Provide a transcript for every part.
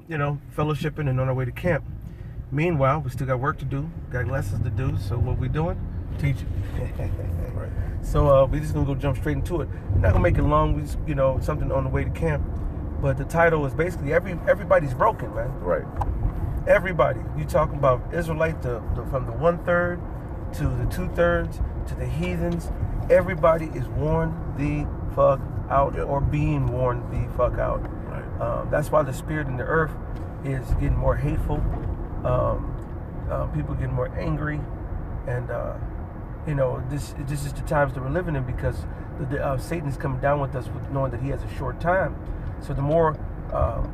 fellowshipping and on our way to camp. Meanwhile, we still got work to do, got lessons to do. So what we doing? Teaching. Right. So we just gonna go jump straight into it. We're not gonna make it long. We just, something on the way to camp. But the title is basically everybody's broken, man. Right. Everybody. You talking about Israelite from the 1/3 to the 2/3 to the heathens. Everybody is worn the fuck out, or being worn the fuck out. Right. That's why the spirit in the earth is getting more hateful. People getting more angry, and this is the times that we're living in, because Satan is coming down with us, knowing that he has a short time. So the more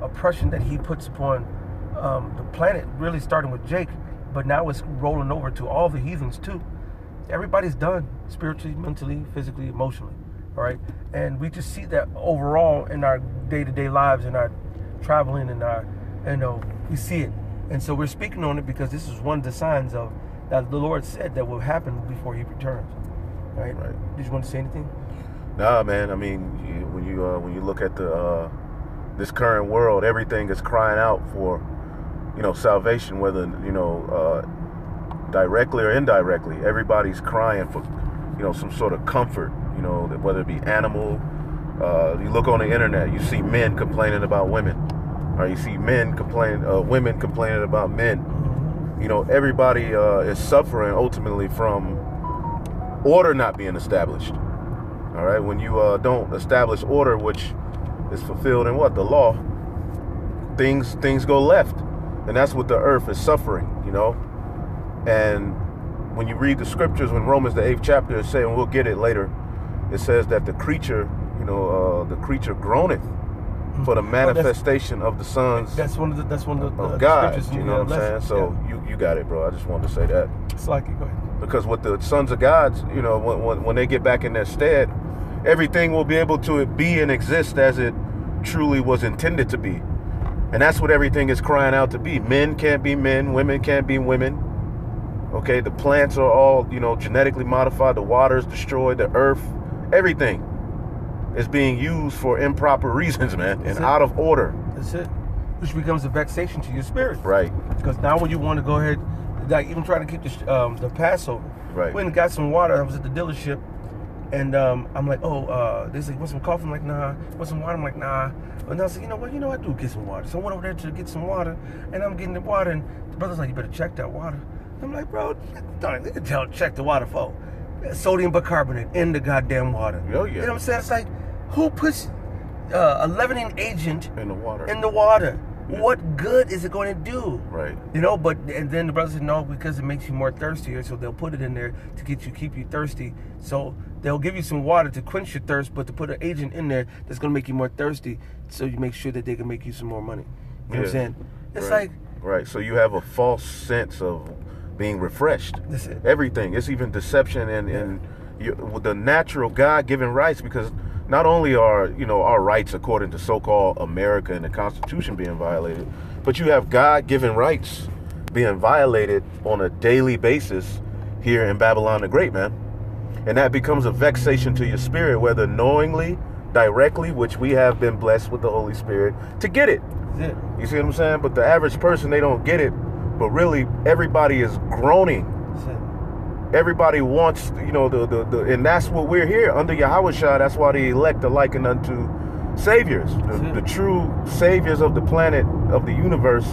oppression that he puts upon the planet, really starting with Jake, but now it's rolling over to all the heathens too. Everybody's done, spiritually, mentally, physically, emotionally, all right? And we just see that overall in our day-to-day lives, in our traveling, and our, we see it. And so we're speaking on it because this is one of the signs of that the Lord said that will happen before he returns, right? Right. Did you want to say anything? Nah, man. I mean, when you look at this current world, everything is crying out for, salvation, whether, directly or indirectly. Everybody's crying for, some sort of comfort, whether it be animal. You look on the internet, you see men complaining about women, or you see women complaining about men. Everybody is suffering ultimately from order not being established. All right, when you don't establish order, which is fulfilled in what? The law, things go left, and that's what the earth is suffering. And when you read the scriptures, when Romans the 8th chapter is saying, we'll get it later, it says that the creature groaneth for the manifestation of the sons. That's one of the God. scriptures. You know what I'm saying? So you got it, bro. I just wanted to say that. It's like it. Go ahead. Because with the sons of God, when they get back in their stead, everything will be able to be and exist as it truly was intended to be. And that's what everything is crying out to be. Men can't be men, women can't be women. Okay, the plants are all, genetically modified, the water is destroyed, the earth, everything is being used for improper reasons, man, and out of order. That's it. Which becomes a vexation to your spirit. Right. Because now when you want to go ahead, like even trying to keep the Passover. Right. Went and got some water. I was at the dealership, and I'm like, they say, want some coffee? I'm like, nah. Want some water? I'm like, nah. And I was like, you know what? I do get some water. So I went over there to get some water, and I'm getting the water, and the brother's like, you better check that water. I'm like, bro, check the water for sodium bicarbonate in the goddamn water. Oh, yeah. You know what I'm saying? It's like, who puts a leavening agent in the water? Yeah. What good is it going to do? Right. And then the brother said, no, because it makes you more thirstier, so they'll put it in there to keep you thirsty. So they'll give you some water to quench your thirst, but to put an agent in there that's going to make you more thirsty, so you make sure that they can make you some more money. You know what I'm saying? It's right. like... Right, so you have a false sense of being refreshed. That's it. Everything. It's even deception and with the natural God-given rights, because not only are, our rights according to so-called America and the Constitution being violated, but you have God-given rights being violated on a daily basis here in Babylon the Great, man. And that becomes a vexation to your spirit, whether knowingly, directly, which we have been blessed with the Holy Spirit to get it. That's it. You see what I'm saying? But the average person, they don't get it. But really, everybody is groaning. That's it. Everybody wants, and that's what we're here under Yahweh Shah. That's why the elect are likened unto saviors. The true saviors of the planet, of the universe,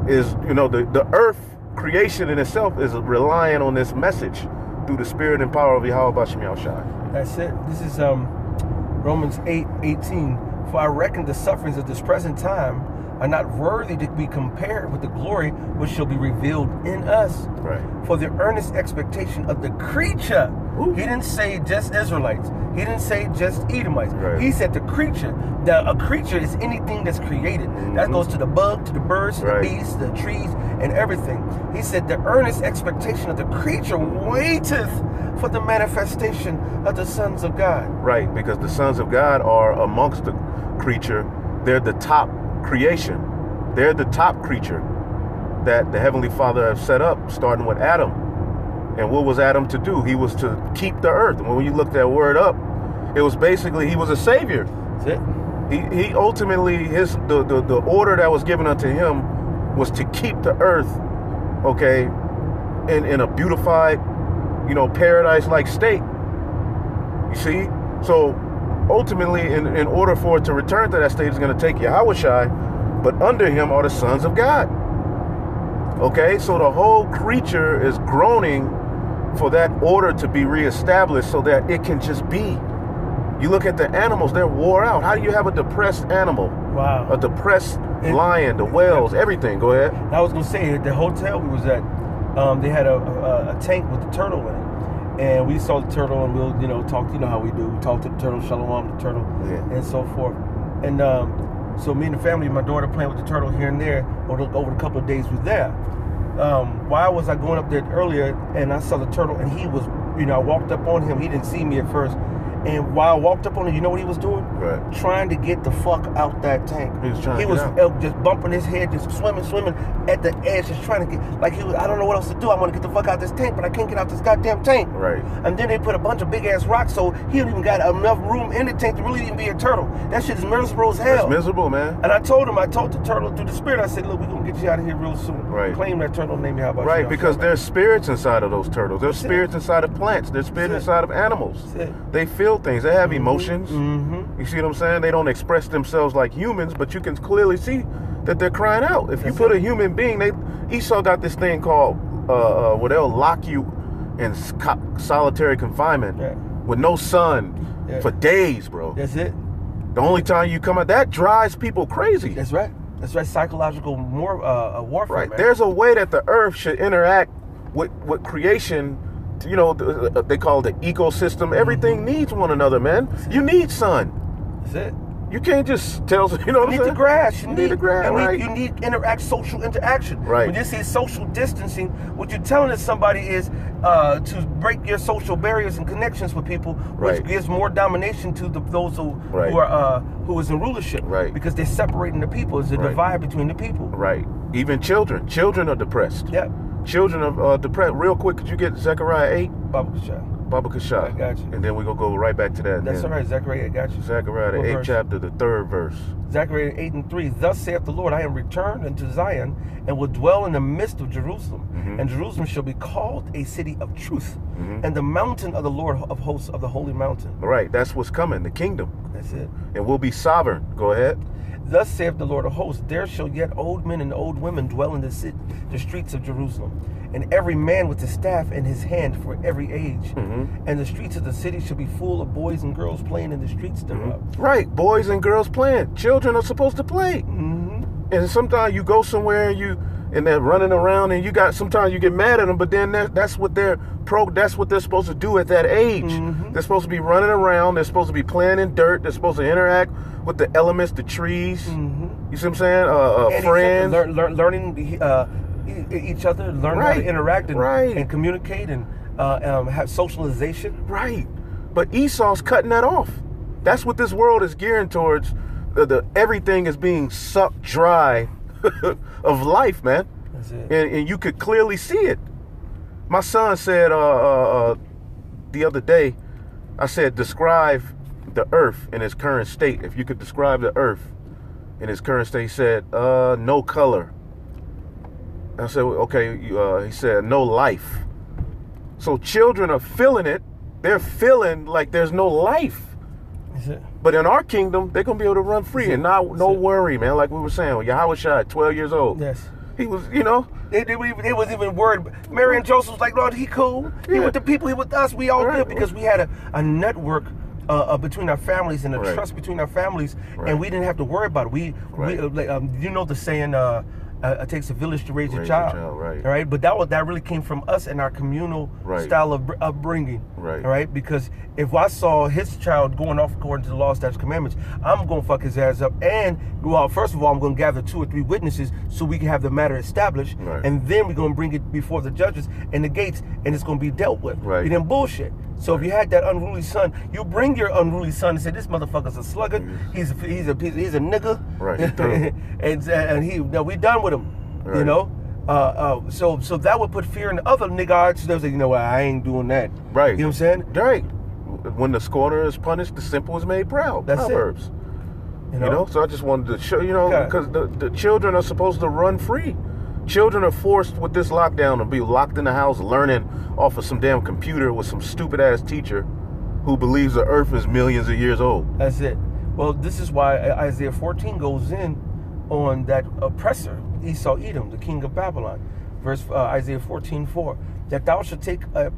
is, the earth creation in itself is relying on this message through the spirit and power of Yahweh Bashem Yahushua. That's it. This is Romans 8:18. For I reckon the sufferings of this present time are not worthy to be compared with the glory which shall be revealed in us. Right. For the earnest expectation of the creature. Ooh. He didn't say just Israelites. He didn't say just Edomites. Right. He said the creature. A creature is anything that's created. Mm-hmm. That goes to the bug, to the birds, to the beasts, the trees, and everything. He said the earnest expectation of the creature waiteth for the manifestation of the sons of God. Right, because the sons of God are amongst the creature. They're the top creation. They're the top creature that the Heavenly Father has set up, starting with Adam. And what was Adam to do? He was to keep the earth. And when you look that word up, it was basically he was a savior. That's it. He ultimately, the order that was given unto him was to keep the earth, okay, in a beautified, paradise-like state. You see? So ultimately, in order for it to return to that state, it's going to take Yahushai, but under him are the sons of God. Okay? So the whole creature is groaning for that order to be reestablished so that it can just be. You look at the animals, they're wore out. How do you have a depressed animal? Wow. A depressed lion, the whales, everything. Go ahead. I was going to say, the hotel we was at, they had a tank with a turtle in it. And we saw the turtle and we'll, talk, how we do. We talk to the turtle, shalom the turtle, and so forth. And so me and the family, my daughter playing with the turtle here and there over the couple of days we were there. Why was I going up there earlier and I saw the turtle and he was, I walked up on him. He didn't see me at first. And while I walked up on him, you know what he was doing? Right. Trying to get the fuck out that tank. He was just bumping his head, just swimming at the edge, just trying to get, I don't know what else to do. I want to get the fuck out this tank, but I can't get out this goddamn tank. Right. And then they put a bunch of big ass rocks, so he don't even got enough room in the tank to really even be a turtle. That shit is miserable as hell. It's miserable, man. And I told the turtle through the spirit, I said, look, we're going to get you out of here real soon. Right. Claim that turtle, name you, how about right, because there's spirits inside of those turtles. There's spirits inside of plants. There's spirits inside of animals. They feel things. They have emotions. Mm-hmm. You see what I'm saying? They don't express themselves like humans, but you can clearly see that they're crying out. If you put a human being, Esau got this thing called where they'll lock you in solitary confinement with no sun for days, bro. That's it. The only time you come out, that drives people crazy. That's right. That's right. Psychological warfare. Right. Man. There's a way that the earth should interact with creation. They call it the ecosystem. Everything needs one another, man. You need sun. That's it. You can't just tell, what I'm saying? You need the grass. You need the grass, right. You need social interaction. Right. When you say social distancing, what you're telling somebody is to break your social barriers and connections with people, which gives more domination to those who is in rulership. Right. Because they're separating the people. There's a divide between the people. Right. Even children. Children are depressed. Yeah. Children are depressed. Real quick, could you get Zechariah 8? Baba Kasha. I got you. And then we're going to go right back to that. That's all right, Zechariah, I got you. Zechariah, the 8th chapter, the 3rd verse. Zechariah 8:3. Thus saith the Lord, I am returned unto Zion, and will dwell in the midst of Jerusalem. Mm-hmm. And Jerusalem shall be called a city of truth, mm-hmm. and the mountain of the Lord of hosts, of the holy mountain. Right, that's what's coming, the kingdom. That's it. And we'll be sovereign. Go ahead. Thus saith the Lord of hosts, there shall yet old men and old women dwell in the streets of Jerusalem, and every man with his staff in his hand for every age. Mm-hmm. And the streets of the city shall be full of boys and girls playing in the streets thereof. Mm-hmm. Right, boys and girls playing. Children are supposed to play. Mm-hmm. And sometimes you go somewhere and they're running around, and sometimes you get mad at them, but then that's what they're supposed to do at that age. Mm-hmm. They're supposed to be running around. They're supposed to be playing in dirt. They're supposed to interact with the elements, the trees. Mm-hmm. You see what I'm saying? Friends. Learning each other, learn how to interact and communicate and have socialization. Right. But Esau's cutting that off. That's what this world is gearing towards. Everything is being sucked dry of life, man. That's it. And you could clearly see it. My son said the other day, I said, describe the earth in its current state. If you could describe the earth in its current state, he said, no color. I said, okay. He said, no life. So children are feeling it. They're feeling like there's no life. But in our kingdom, they're going to be able to run free and no worry, man. Like we were saying, Yahushua, 12 years old. Yes. He was, They was even worried. Mary and Joseph was like, Lord, he cool. He with the people, he with us. We all good because we had a network between our families and a trust between our families, and we didn't have to worry about it. We you know the saying, it takes a village to raise a child. Right? But that really came from us and our communal style of upbringing. Right? Because if I saw his child going off according to the law, statutes, commandments, I'm going to fuck his ass up. And, well, first of all, I'm going to gather 2 or 3 witnesses so we can have the matter established. And then we're going to bring it before the judges and the gates, and it's going to be dealt with. You didn't bullshit. So if you had that unruly son, you bring your unruly son and say, this motherfucker's a sluggard. He's a nigga. and we done with him. You know? So that would put fear in the other niggards. They'll say, you know what, I ain't doing that. You know what I'm saying? Right. When the scorner is punished, the simple is made proud. That's Proverbs. You know? So I just wanted to show, because the children are supposed to run free. Children are forced with this lockdown to be locked in the house learning off of some damn computer with some stupid ass teacher who believes the earth is millions of years old. That's it. Well, this is why Isaiah 14 goes in on that oppressor, Esau Edom, the king of Babylon. Isaiah 14:4, that thou shalt take a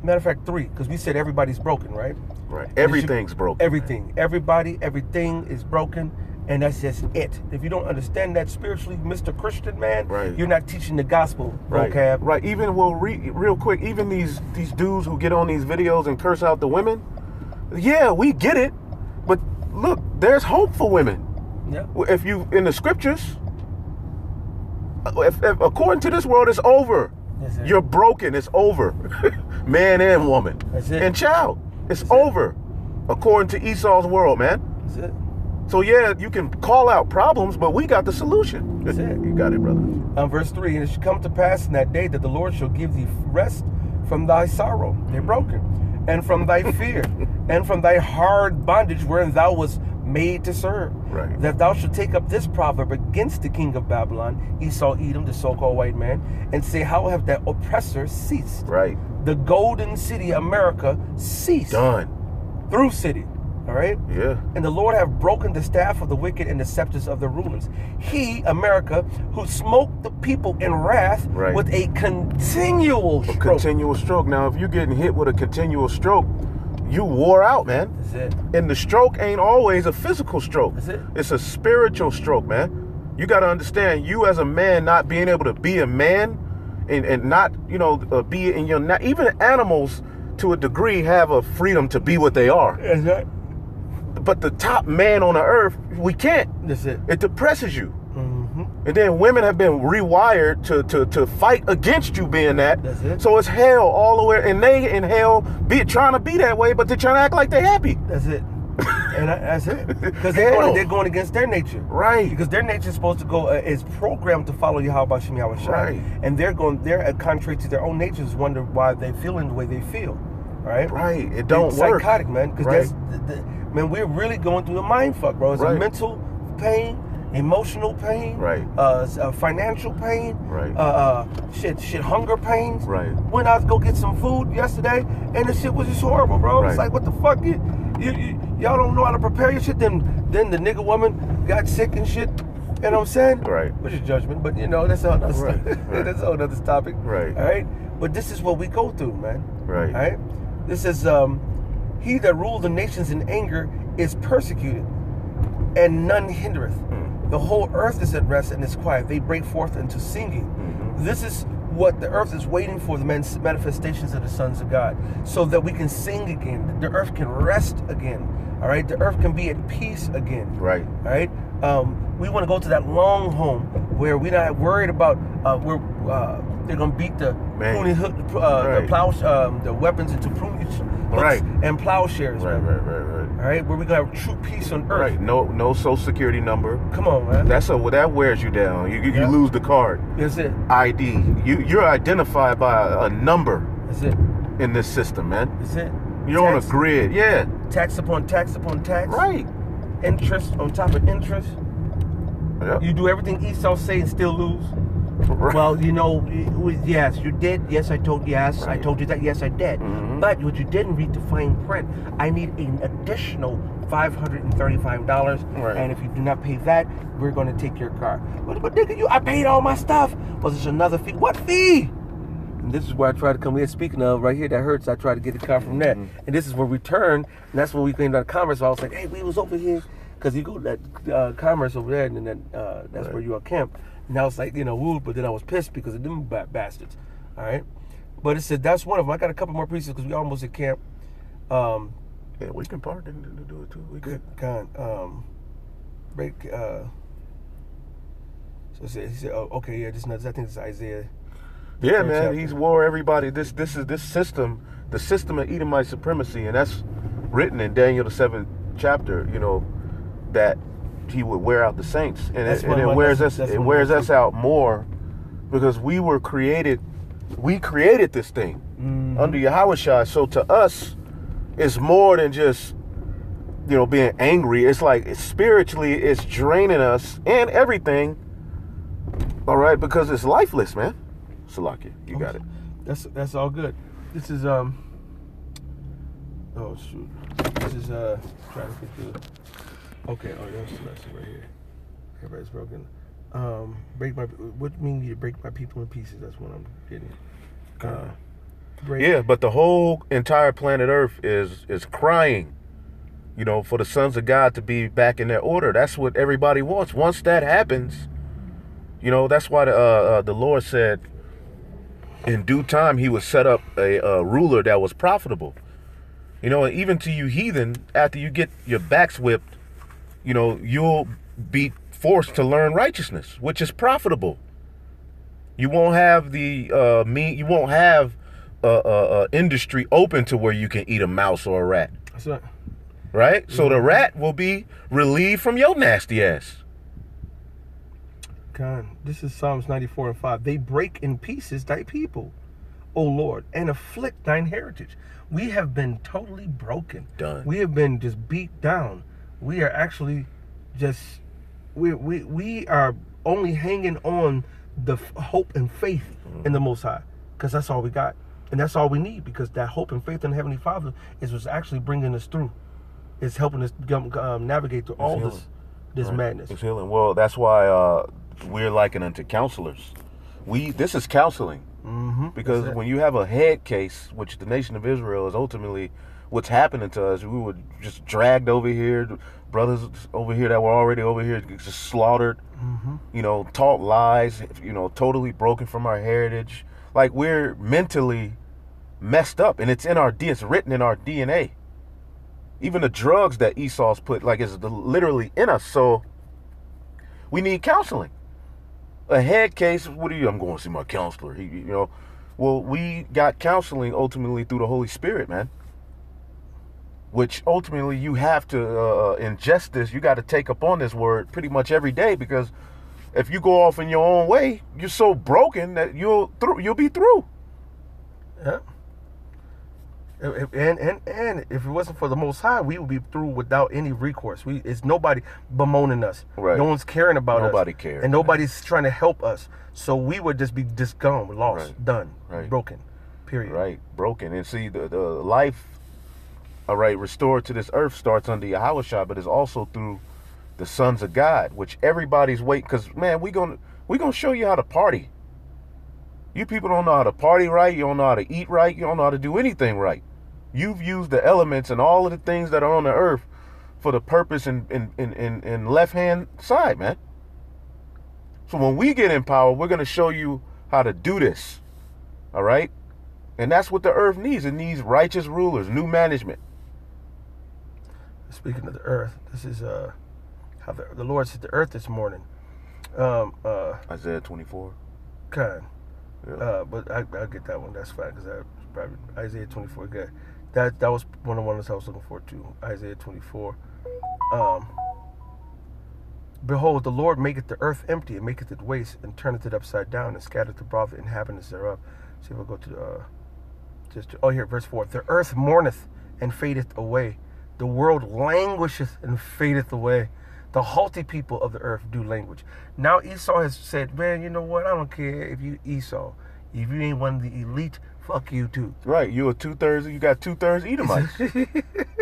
matter of fact 3, because we said everybody's broken, right? Right. Everything's broken. Everything. Man. Everything is broken. And that's just it. If you don't understand that spiritually, Mr. Christian man, right, you're not teaching the gospel, right, vocab. Right. Even, real quick, even these dudes who get on these videos and curse out the women, yeah, we get it. But look, there's hope for women. Yeah. If you, in the scriptures, if according to this world, it's over. You're broken. It's over. Man and woman. That's it. And child. It's over. According to Esau's world, man. That's it. So yeah, you can call out problems, but we got the solution. That's it. You got it, brother. Verse 3, and it shall come to pass in that day that the Lord shall give thee rest from thy sorrow. They're broken. And from thy fear. And from thy hard bondage wherein thou wast made to serve. Right. That thou shalt take up this proverb against the king of Babylon, Esau Edom, the so-called white man, and say, how have that oppressor ceased? Right. The golden city, America, ceased. Done. Through city. All right? Yeah. And the Lord have broken the staff of the wicked and the scepters of the rulers. He, America, who smote the people in wrath, right, with a continual stroke. Continual stroke. Now, if you're getting hit with a continual stroke, you wore out, man. That's it. And the stroke ain't always a physical stroke. That's it. It's a spiritual stroke, man. You got to understand, you as a man not being able to be a man and not, be in your... Not, even animals, to a degree, have a freedom to be what they are. That's right. But the top man on the earth, we can't. That's it. It depresses you. Mm-hmm. And then women have been rewired to fight against you being that. That's it. So it's hell all the way. And they in hell trying to be that way, but they're trying to act like they're happy. That's it. And that's it. Because they're going against their nature. Right. Because their nature is supposed to go, is programmed to follow Yahweh Shem Yahweh Shai. Right. And they're contrary to their own natures, wonder why they're feeling the way they feel. Right? Right. It don't it's work. Psychotic, man. Because right. Man, we're really going through a mind fuck, bro. It's right. a mental pain, emotional pain, right? Financial pain, right? Hunger pains. Right. When I was go get some food yesterday, and the shit was just horrible, bro. Right. It's like, what the fuck? Y'all don't know how to prepare your shit. Then the nigga woman got sick and shit. You know what I'm saying? Right. Which is judgment, but that's another right. right. That's another topic. Right. All right. But this is what we go through, man. Right. All right. This is he that ruled the nations in anger is persecuted, and none hindereth. The whole earth is at rest and is quiet. They break forth into singing. Mm-hmm. This is what the earth is waiting for, the manifestations of the sons of God, so that we can sing again. The earth can rest again. All right. The earth can be at peace again. Right. All right. We want to go to that long home where we're not worried about they're gonna beat the pruning hook, the plow, the weapons into pruning hooks right. and plowshares. Right. All right, where we gonna have true peace on earth. Right. No social security number. Come on, man. That wears you down. You lose the card. That's it. ID. You're identified by a number. That's it. In this system, man. That's it. You're on a grid. Yeah. Tax upon tax upon tax. Right. Interest on top of interest. Yep. You do everything Esau say and still lose. Right. Well, yes, you did. Yes, I told yes. Right. I told you that. Yes, I did. Mm-hmm. But what you didn't read the fine print. I need an additional $535. Right. And if you do not pay that, we're going to take your car. But nigga, I paid all my stuff. Well, there's another fee. What fee? And this is where I try to come in. Speaking of, right here, that hurts. I try to get the car from that. Mm-hmm. And this is where we turn. And that's where we came down to Commerce. So I was like, hey, we was over here. Because you go to that Commerce over there, and then that's right. Where you are camped. And I was like, woo, but then I was pissed because of them bastards. All right? But it said that's one of them. I got a couple more pieces because we almost at camp. Yeah, we can park and do it too. We good. Break. So he said, oh, okay, yeah, this is, I think it's Isaiah. Yeah, man, chapter. He's wore everybody. This system, the system of Edomite supremacy, and that's written in Daniel the 7th chapter. That he would wear out the saints, and it wears us out more because we created this thing under Yahweh Shai. So to us, it's more than just being angry. It's like spiritually, it's draining us and everything. All right, because it's lifeless, man. Salakia, you got it. That's all good. This is oh shoot. This is trying to get through. Okay, that's the lesson right here. Everybody's broken. What mean you break my people in pieces? That's what I'm getting. Yeah, but the whole entire planet Earth is crying, for the sons of God to be back in their order. That's what everybody wants. Once that happens, that's why the Lord said in due time he would set up a ruler that was profitable. And even to you heathen, after you get your backs whipped, you'll be forced to learn righteousness, which is profitable. You won't have you won't have industry open to where you can eat a mouse or a rat. That's right. Right? So the rat will be relieved from your nasty ass. God, this is Psalms 94:5. They break in pieces thy people, O Lord, and afflict thine heritage. We have been totally broken. Done. We have been just beat down. We are actually just we are only hanging on the hope and faith in the Most High, because that's all we got, and that's all we need, because that hope and faith in the Heavenly Father is what's actually bringing us through. It's helping us navigate through all this madness. It's healing. Well, that's why we're likened unto counselors. This is counseling, because when you have a head case, which the nation of Israel is ultimately what's happening to us, we were just dragged over here. Brothers over here that were already over here just slaughtered, taught lies, totally broken from our heritage. Like, we're mentally messed up, and it's written in our DNA. Even the drugs that Esau's put, it's literally in us. So we need counseling. A head case, I'm going to see my counselor. Well, we got counseling ultimately through the Holy Spirit, man. Which ultimately you have to ingest this. You got to take up on this word pretty much every day, because if you go off in your own way, you're so broken that you'll be through. Yeah. And if it wasn't for the Most High, we would be through without any recourse. It's nobody bemoaning us. Right. No one's caring about us. Nobody cares. And nobody's trying to help us. So we would just be gone, lost, done, broken, period. Right, broken. And see, the life, restored to this earth starts under Yahushua, but it's also through the sons of God, which everybody's waiting. Because, man, we gonna show you how to party. You people don't know how to party right. You don't know how to eat right. You don't know how to do anything right. You've used the elements and all of the things that are on the earth for the purpose in left-hand side, man. So when we get in power, we're going to show you how to do this. All right? And that's what the earth needs. It needs righteous rulers, new management. Speaking of the earth, this is how the Lord said the earth this morning. Isaiah 24. Kind. Yeah. But I'll get that one. That's fine, because that's probably Isaiah 24. Good. That was one of the ones I was looking for too. Isaiah 24. Behold, the Lord maketh the earth empty, and maketh it waste, and turneth it upside down, and scattereth abroad the inhabitants thereof. See if I go to here, verse 4. The earth mourneth and fadeth away. The world languisheth and fadeth away. The haughty people of the earth do language. Now Esau has said, man, you know what? I don't care if you Esau. If you ain't one of the elite, fuck you too. Right, you got 2/3 Edomites.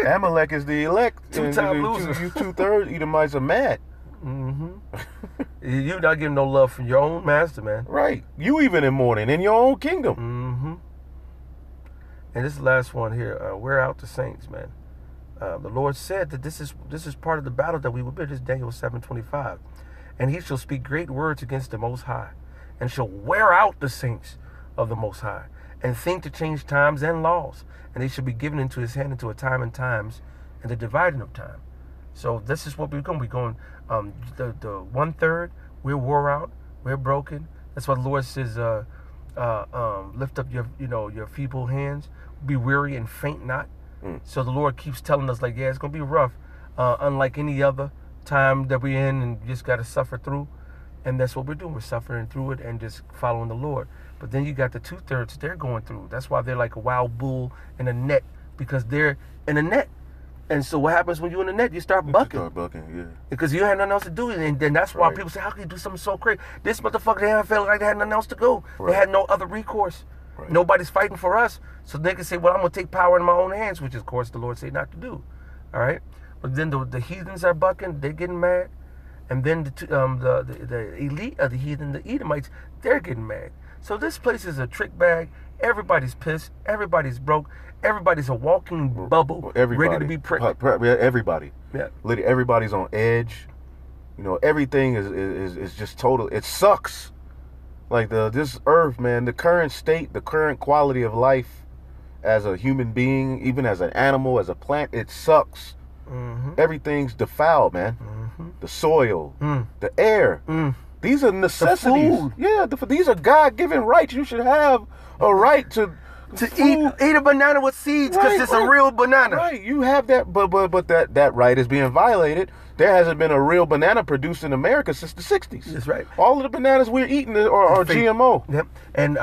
Amalek is the elect. Two-time losers. You 2/3 Edomites are mad. You not getting no love from your own master, man. Right. You even in mourning in your own kingdom. And this last one here, wear out the saints, man. The Lord said that this is part of the battle that we will bear. This is Daniel 7:25. And he shall speak great words against the Most High, and shall wear out the saints of the Most High, and think to change times and laws, and they shall be given into his hand into a time and times, and the dividing of time. So this is what we're going. We're going. The 1/3 we're wore out, we're broken. That's why the Lord says, lift up your feeble hands, be weary and faint not. So the Lord keeps telling us, like, yeah, it's gonna be rough, unlike any other time that we're in, and just got to suffer through. And that's what we're doing. We're suffering through it and just following the Lord. But then you got the 2/3 they're going through. That's why they're like a wild bull in a net, because they're in a net. And so what happens when you're in the net? You start bucking. Start bucking, yeah. Because you had nothing else to do. And then that's why people say, how can you do something so crazy? This motherfucker, they felt like they had nothing else to go. They had no other recourse. Nobody's fighting for us. So they can say, well, I'm going to take power in my own hands, which, of course, the Lord said not to do. All right? But then the heathens are bucking. They're getting mad. And then the elite of the heathen, the Edomites, they're getting mad. So this place is a trick bag. Everybody's pissed. Everybody's broke. Everybody's a walking bubble, ready to be pricked. Everybody. Yeah. Literally, everybody's on edge. You know, everything is just total. It sucks. Like this earth, man, the current state, the current quality of life as a human being, even as an animal, as a plant, it sucks. Mm-hmm. Everything's defiled, man. Mm-hmm. The soil, the air. These are necessities. The food. Yeah, these are God-given rights. You should have a right to eat a banana with seeds because it's a real banana. Right, you have that, but that right is being violated. There hasn't been a real banana produced in America since the 60s. That's right. All of the bananas we're eating are GMO. Yep. And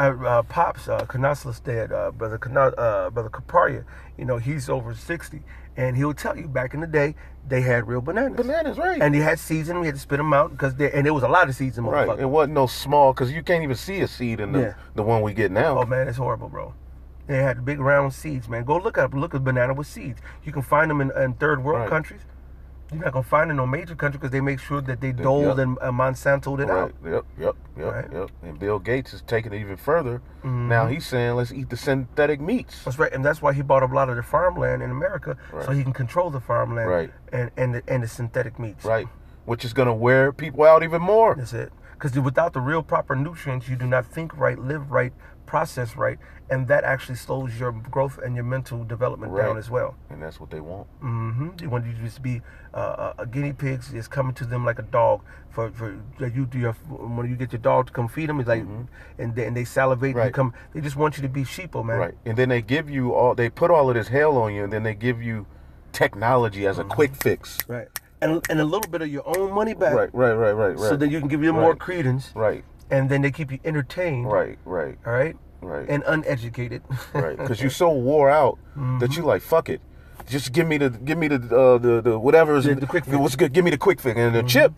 Pops, Canosla's dad, Brother Caparia, you know, he's over 60. And he'll tell you back in the day, they had real bananas. Bananas, right. And they had seeds in them. We had to spit them out and there was a lot of seeds in them. Right. It wasn't no small, because you can't even see a seed in the one we get now. Oh, man, it's horrible, bro. They had big round seeds, man. Go look at banana with seeds. You can find them in third world countries. You're not going to find it in no major country because they make sure that they doled and Monsanto'd it out. Yep. And Bill Gates is taking it even further. Mm-hmm. Now he's saying, let's eat the synthetic meats. That's right. And that's why he bought up a lot of the farmland in America so he can control the farmland and the synthetic meats. Right. Which is going to wear people out even more. That's it. Because without the real proper nutrients, you do not think right, live right, process right, and that actually slows your growth and your mental development down as well. And that's what they want. Mm-hmm. They want you to just be a guinea pig. It's coming to them like a dog. For you do when you get your dog to come feed them, it's like, and they salivate. Right. They just want you to be sheeple, man. Right. And then they give you they put all of this hell on you, and then they give you technology as a quick fix. Right. And a little bit of your own money back. Right. So then you can give you more credence. Right. And then they keep you entertained. Right. All right. Right. And uneducated. Right. Because you're so wore out that you like, fuck it. Just give me the whatever. The quick fix. What's good? Give me the quick fix and the chip.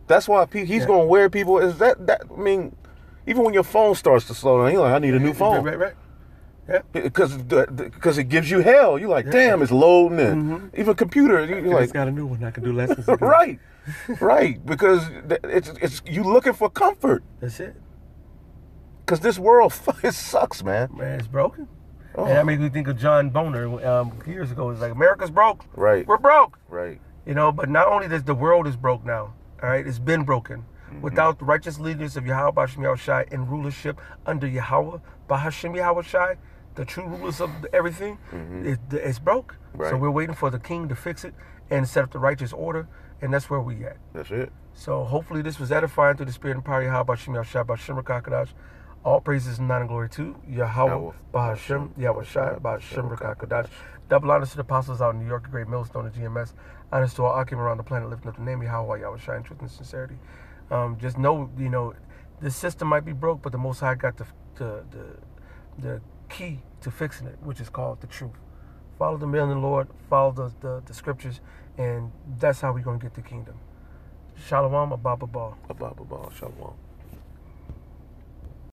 That's why he's gonna wear people. Is that I mean, even when your phone starts to slow down, you're like, I need a new phone. Right. Yeah. Because it gives you hell. You're like, damn, it's loading in. Even computer, you're like, it's got a new one. I can do lessons. right. Because it's you looking for comfort. That's it. Because this world, it sucks, man. Man, it's broken. Oh. And that makes me think of John Boner years ago. It's like, America's broke. Right. We're broke. Right. You know, but not only the world is broke now. All right, it's been broken. Without the righteous leaders of Yahweh B'Hashem Yahushai in rulership under Yahweh B'Hashem Yahushai, the true rulers of everything, it's broke. Right. So we're waiting for the king to fix it and set up the righteous order, and that's where we at. That's it. So hopefully this was edifying through the spirit and power of Yahweh B'Hashem Yahushai B'Hashem Rakakadash. All praises and honor and glory to Yahweh B'Hashem Yahushai B'Hashem Rakakadash. Double honors to the apostles out in New York, a great millstone of GMS. Honors to all Akim around the planet, lifting up the name of Yahweh Yahushai in truth and sincerity. Just know, the system might be broke, but the Most High got the key to fixing it, which is called the truth. Follow the will of the Lord, follow the scriptures, and that's how we're going to get the kingdom. Shalom, Abba Ba. Abba Ba, Shalom.